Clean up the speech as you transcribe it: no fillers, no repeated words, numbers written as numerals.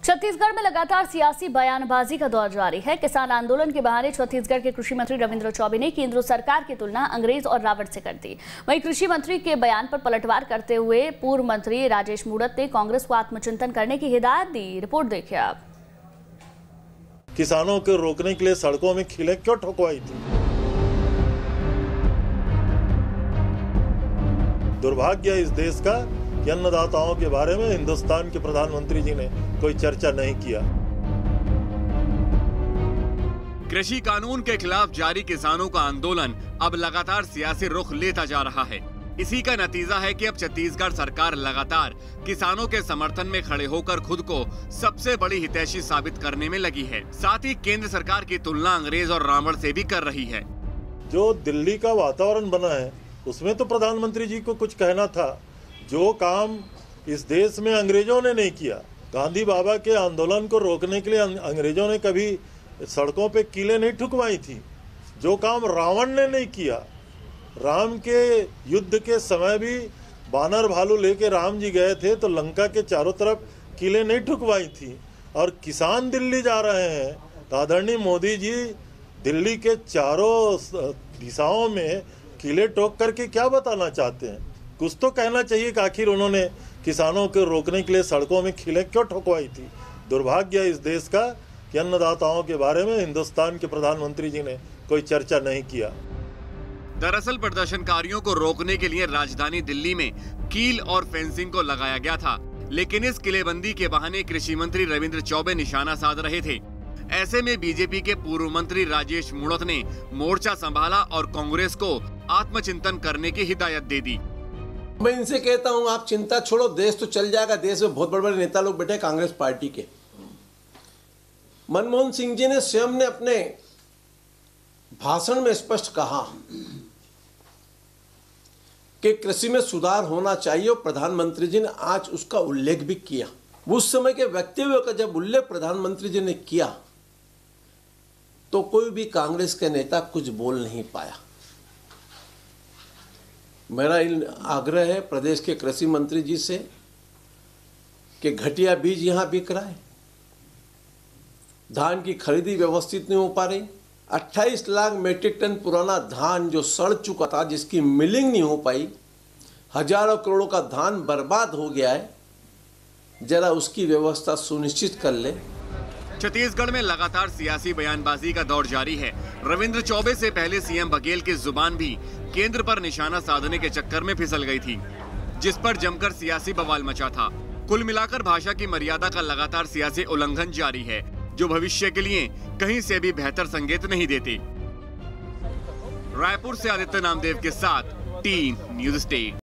छत्तीसगढ़ में लगातार सियासी बयानबाजी का दौर जारी है। किसान आंदोलन के बहाने छत्तीसगढ़ के कृषि मंत्री रविंद्र चौबे ने केंद्र सरकार की तुलना अंग्रेज और रावण से कर दी। वहीं कृषि मंत्री के बयान पर पलटवार करते हुए पूर्व मंत्री राजेश मूणत ने कांग्रेस को आत्मचिंतन करने की हिदायत दी। रिपोर्ट देखिए आप। किसानों को रोकने के लिए सड़कों में खिले क्यों ठोकवाई थी? दुर्भाग्य है इस देश का कि अन्नदाताओं के बारे में हिंदुस्तान के प्रधानमंत्री जी ने कोई चर्चा नहीं किया। कृषि कानून के खिलाफ जारी किसानों का आंदोलन अब लगातार सियासी रुख लेता जा रहा है। इसी का नतीजा है कि अब छत्तीसगढ़ सरकार लगातार किसानों के समर्थन में खड़े होकर खुद को सबसे बड़ी हितैषी साबित करने में लगी है। साथ ही केंद्र सरकार की तुलना अंग्रेज और रावण से भी कर रही है। जो दिल्ली का वातावरण बना है उसमें तो प्रधानमंत्री जी को कुछ कहना था। जो काम इस देश में अंग्रेजों ने नहीं किया, गांधी बाबा के आंदोलन को रोकने के लिए अंग्रेजों ने कभी सड़कों पे कीलें नहीं ठुकवाई थी। जो काम रावण ने नहीं किया, राम के युद्ध के समय भी बानर भालू लेके राम जी गए थे तो लंका के चारों तरफ कीलें नहीं ठुकवाई थी। और किसान दिल्ली जा रहे हैं तो आदरणीय मोदी जी दिल्ली के चारों दिशाओं में कीले ठोक करके क्या बताना चाहते हैं? कुछ तो कहना चाहिए कि आखिर उन्होंने किसानों को रोकने के लिए सड़कों में खिले क्यों ठोकवाई थी। दुर्भाग्य है इस देश का कि अन्नदाताओं के बारे में हिंदुस्तान के प्रधानमंत्री जी ने कोई चर्चा नहीं किया। दरअसल प्रदर्शनकारियों को रोकने के लिए राजधानी दिल्ली में कील और फेंसिंग को लगाया गया था, लेकिन इस किलेबंदी के बहाने कृषि मंत्री रविंद्र चौबे निशाना साध रहे थे। ऐसे में बीजेपी के पूर्व मंत्री राजेश मूणत ने मोर्चा संभाला और कांग्रेस को आत्मचिंतन करने की हिदायत दे दी। मैं इनसे कहता हूं, आप चिंता छोड़ो, देश तो चल जाएगा। देश में बहुत बड़े बड़े नेता लोग बैठे कांग्रेस पार्टी के। मनमोहन सिंह जी ने स्वयं ने अपने भाषण में स्पष्ट कहा कि कृषि में सुधार होना चाहिए और प्रधानमंत्री जी ने आज उसका उल्लेख भी किया। उस समय के वक्तव्य का जब उल्लेख प्रधानमंत्री जी ने किया तो कोई भी कांग्रेस के नेता कुछ बोल नहीं पाया। मेरा आग्रह है प्रदेश के कृषि मंत्री जी से कि घटिया बीज यहां बिक रहा है, धान की खरीदी व्यवस्थित नहीं हो पा रही, 28 लाख मीट्रिक टन पुराना धान जो सड़ चुका था, जिसकी मिलिंग नहीं हो पाई, हजारों करोड़ों का धान बर्बाद हो गया है, जरा उसकी व्यवस्था सुनिश्चित कर ले। छत्तीसगढ़ में लगातार सियासी बयानबाजी का दौर जारी है। रविंद्र चौबे से पहले सीएम बघेल की जुबान भी केंद्र पर निशाना साधने के चक्कर में फिसल गई थी, जिस पर जमकर सियासी बवाल मचा था। कुल मिलाकर भाषा की मर्यादा का लगातार सियासी उल्लंघन जारी है, जो भविष्य के लिए कहीं से भी बेहतर संकेत नहीं देते। रायपुर से आदित्य नामदेव के साथ टीम न्यूज़ स्टेट।